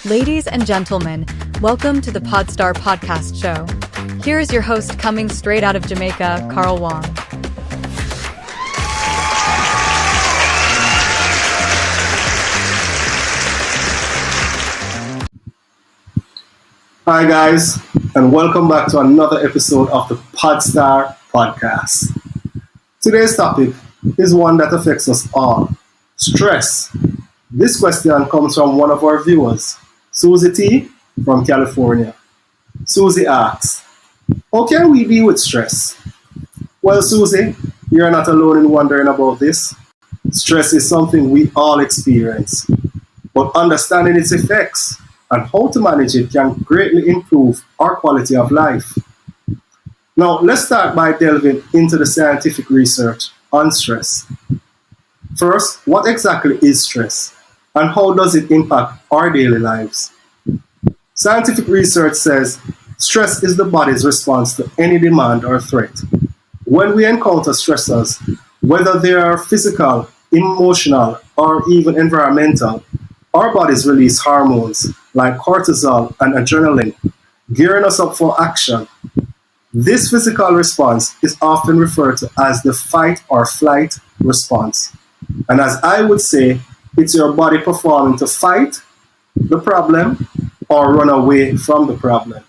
Ladies and gentlemen, welcome to the Podstar podcast show. Here is your host coming straight out of Jamaica, Carl Wong. Hi guys, and welcome back to another episode of the Podstar podcast. Today's topic is one that affects us all: stress. This question comes from one of our viewers, Susie T from California. Susie asks, how can we deal with stress? Well, Susie, you're not alone in wondering about this. Stress is something we all experience, but understanding its effects and how to manage it can greatly improve our quality of life. Now, let's start by delving into the scientific research on stress. First, what exactly is stress, and how does it impact our daily lives? Scientific research says stress is the body's response to any demand or threat. When we encounter stressors, whether they are physical, emotional, or even environmental, our bodies release hormones like cortisol and adrenaline, gearing us up for action. This physical response is often referred to as the fight or flight response. And as I would say, it's your body performing to fight the problem or run away from the problem.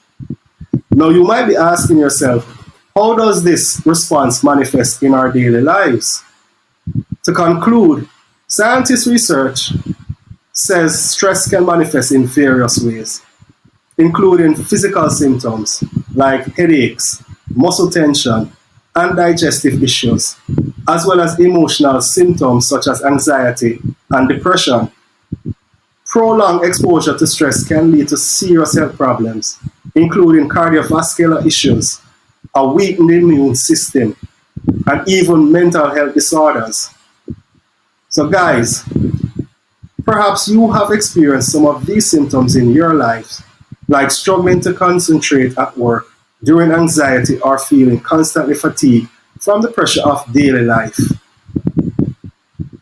Now you might be asking yourself, how does this response manifest in our daily lives? To conclude, scientists' research says stress can manifest in various ways, including physical symptoms like headaches, muscle tension, and digestive issues, as well as emotional symptoms such as anxiety and depression. Prolonged exposure to stress can lead to serious health problems, including cardiovascular issues, a weakened immune system, and even mental health disorders. So guys, perhaps you have experienced some of these symptoms in your lives, like struggling to concentrate at work, during anxiety, or feeling constantly fatigued from the pressure of daily life.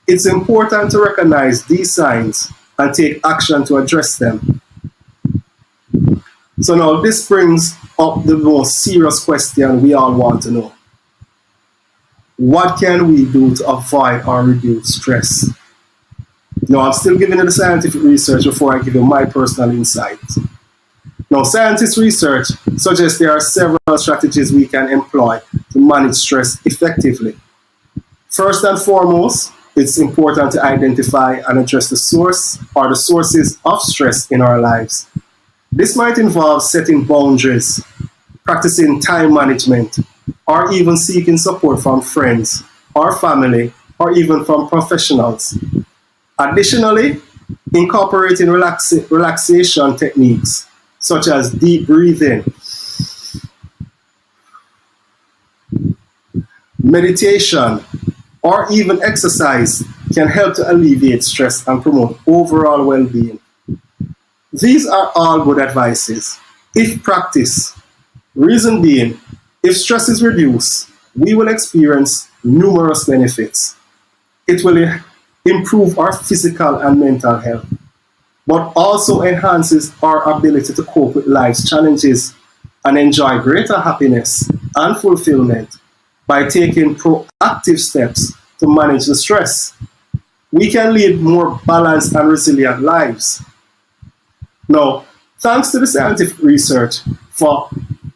It's important to recognize these signs and take action to address them. So now this brings up the most serious question we all want to know. What can we do to avoid or reduce stress? Now, I'm still giving you the scientific research before I give you my personal insights. Now, scientists' research suggests there are several strategies we can employ to manage stress effectively. First and foremost, it's important to identify and address the source or the sources of stress in our lives. This might involve setting boundaries, practicing time management, or even seeking support from friends or family or even from professionals. Additionally, incorporating relaxation techniques such as deep breathing, meditation, or even exercise can help to alleviate stress and promote overall well-being. These are all good advices if practiced. Reason being, if stress is reduced, we will experience numerous benefits. It will improve our physical and mental health, but also enhances our ability to cope with life's challenges and enjoy greater happiness and fulfillment by taking proactive steps to manage the stress. We can lead more balanced and resilient lives. Now, thanks to the scientific research for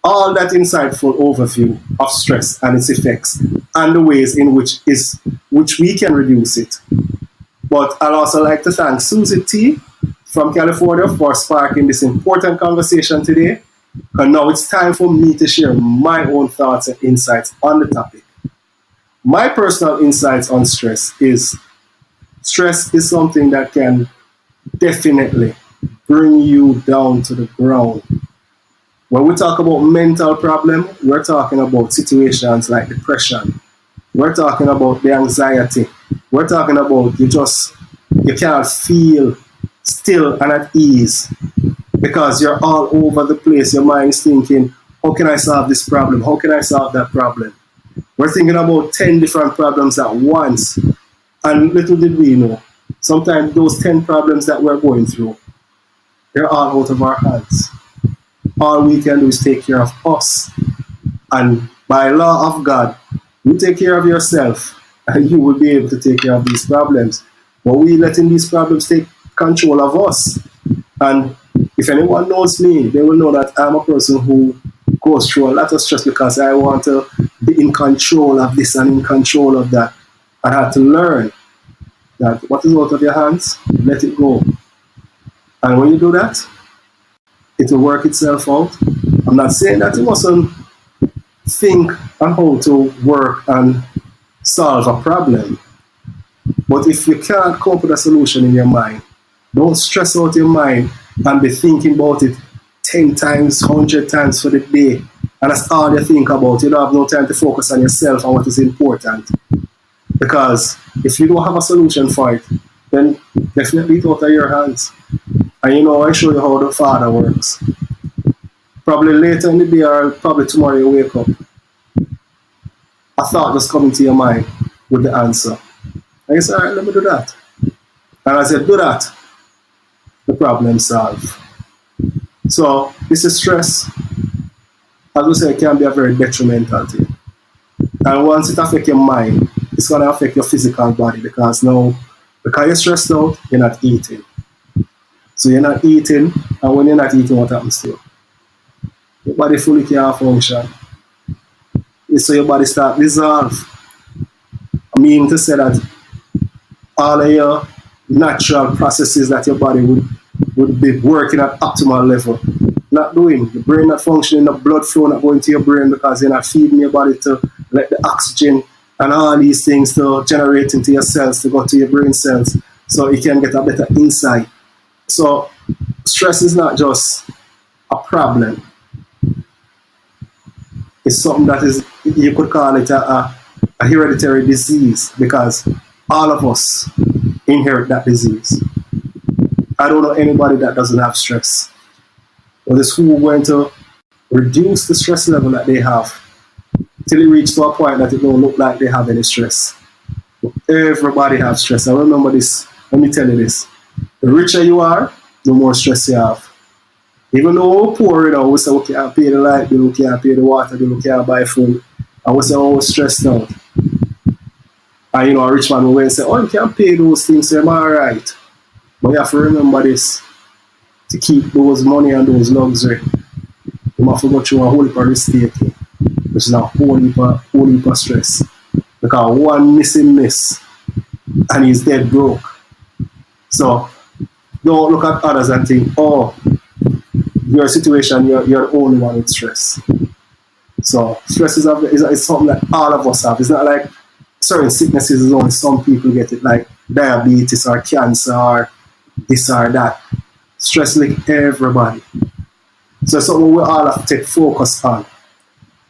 all that insightful overview of stress and its effects and the ways in which we can reduce it. But I'd also like to thank Susie T from California for sparking this important conversation today. And now it's time for me to share my own thoughts and insights on the topic. My personal insights on stress is something that can definitely bring you down to the ground. When we talk about mental problem, we're talking about situations like depression. We're talking about the anxiety. We're talking about you can't feel still and at ease because you're all over the place. Your mind is thinking, how can I solve this problem? How can I solve that problem? We're thinking about 10 different problems at once. And little did we know, sometimes those 10 problems that we're going through They're all out of our hands. All we can do is take care of us. And by law of God, you take care of yourself and you will be able to take care of these problems. But we letting these problems take control of us. And if anyone knows me, they will know that I'm a person who goes through a lot of stress because I want to be in control of this and in control of that. I had to learn that what is out of your hands, let it go. And when you do that, it will work itself out. I'm not saying that you mustn't think on how to work and solve a problem. But if you can't come up with a solution in your mind, don't stress out your mind and be thinking about it 10 times, 100 times for the day. And that's all you think about. You don't have no time to focus on yourself and what is important. Because if you don't have a solution for it, then definitely it's out of your hands. And you know, I show you how the Father works. Probably later in the day or probably tomorrow you wake up, a thought just coming to your mind with the answer. And you say, all right, let me do that. And as you do that, the problem solved. So this is stress. As we say, it can be a very detrimental thing. And once it affects your mind, it's going to affect your physical body because now, because you're stressed out, you're not eating. So you're not eating, and when you're not eating, what happens to you? Your body fully can't function. So your body starts dissolve. I mean to say that all of your natural processes that your body would be working at optimal level, not doing. The brain not functioning, the blood flow not going to your brain because you're not feeding your body to let the oxygen and all these things to generate into your cells to go to your brain cells so you can get a better insight. So stress is not just a problem. It's something that is, you could call it a hereditary disease because all of us inherit that disease. I don't know anybody that doesn't have stress. But it's who are going to reduce the stress level that they have till it reaches to a point that it don't look like they have any stress. Everybody has stress. I remember this, let me tell you this. The richer you are, the more stress you have. Even though we're poor, you know, we say we can't pay the light bill, we can't pay the water bill, we can't buy food. And we say, oh, we're stressed out. And you know, a rich man will say, oh, you can't pay those things, so I'm all right. But you have to remember this. To keep those money and those luxury, you have to go through a whole heap of risk-taking, which is a whole heap of stress. Because one missing miss, and he's dead broke. So, don't look at others and think, oh, your situation, you're the only one with stress. So, stress is something that all of us have. It's not like certain sicknesses is only some people get it, like diabetes or cancer or this or that. Stress like everybody. So it's something we all have to take focus on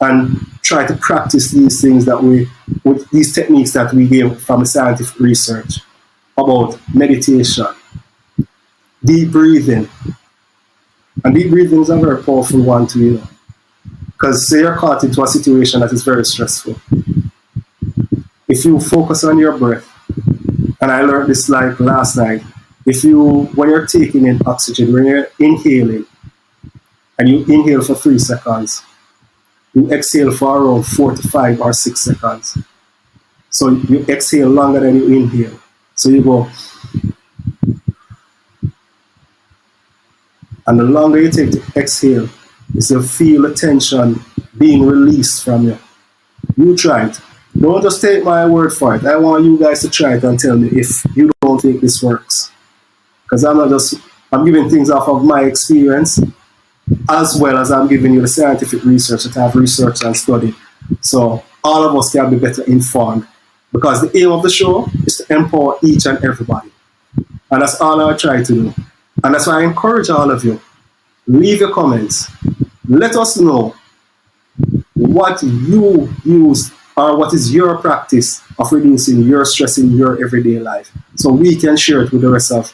and try to practice these things that with these techniques that we gave from the scientific research about meditation, deep breathing. And deep breathing is a very powerful one too, you know. Because say you're caught into a situation that is very stressful. If you focus on your breath, and I learned this like last night, when you're taking in oxygen, when you're inhaling, and you inhale for 3 seconds, you exhale for around 4 to 5 or 6 seconds. So you exhale longer than you inhale. So you go, and the longer you take to exhale, is to feel the tension being released from you. You try it. Don't just take my word for it. I want you guys to try it and tell me if you don't think this works. Because I'm giving things off of my experience, as well as I'm giving you the scientific research that I've researched and studied. So all of us can be better informed. Because the aim of the show is to empower each and everybody. And that's all I try to do. And that's why I encourage all of you. Leave your comments. Let us know what you use or what is your practice of reducing your stress in your everyday life. So we can share it with the rest of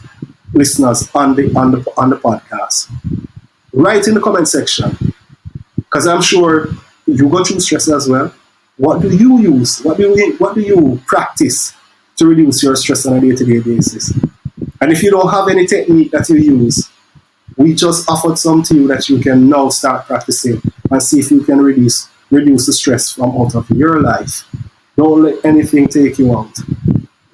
listeners on the podcast. Write in the comment section, because I'm sure you go through stress as well. What do you use? What do you practice to reduce your stress on a day-to-day basis? And if you don't have any technique that you use, We just offered some to you that you can now start practicing and see if you can reduce the stress from out of your life. Don't let anything take you out.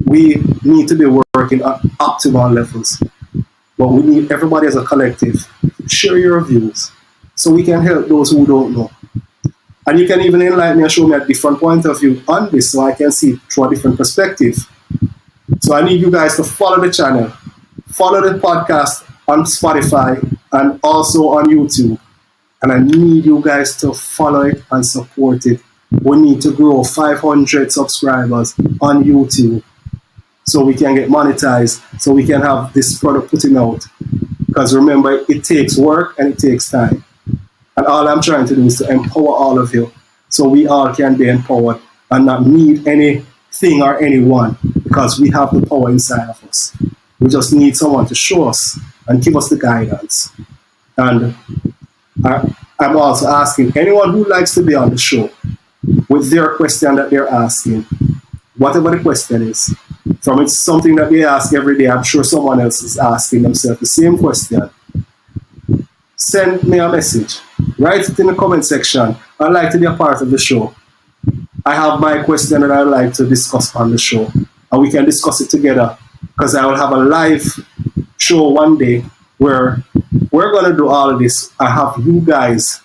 We need to be working at optimal levels, but we need everybody as a collective. Share your views so we can help those who don't know. And you can even enlighten me and show me a different point of view on this so I can see through a different perspective. So I need you guys to follow the channel, follow the podcast on Spotify and also on YouTube. And I need you guys to follow it and support it. We need to grow 500 subscribers on YouTube so we can get monetized, so we can have this product putting out. Because remember, it takes work and it takes time. And all I'm trying to do is to empower all of you so we all can be empowered and not need anything or anyone, because we have the power inside of us. We just need someone to show us and give us the guidance. And I'm also asking anyone who likes to be on the show with their question that they're asking, whatever the question is, from it's something that they ask every day, I'm sure someone else is asking themselves the same question. Send me a message. Write it in the comment section. I'd like to be a part of the show. I have my question that I'd like to discuss on the show, and we can discuss it together, because I will have a live show one day where we're going to do all of this. I have you guys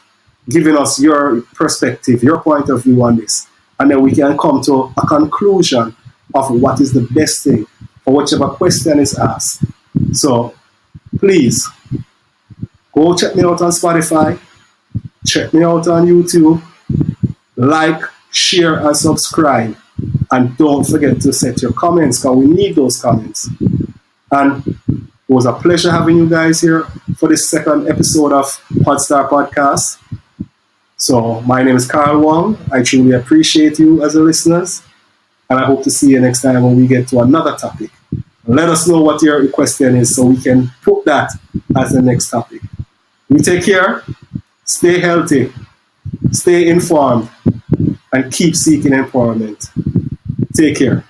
giving us your perspective, your point of view on this, and then we can come to a conclusion of what is the best thing for whichever question is asked. So please go check me out on Spotify, check me out on YouTube, like, share and subscribe, and don't forget to set your comments, because we need those comments. And it was a pleasure having you guys here for this second episode of Podstar Podcast. So my name is Carl Wong. I truly appreciate you as a listeners, and I hope to see you next time when we get to another topic. Let us know what your question is so we can put that as the next topic. You take care, stay healthy, stay informed, and keep seeking empowerment. Take care.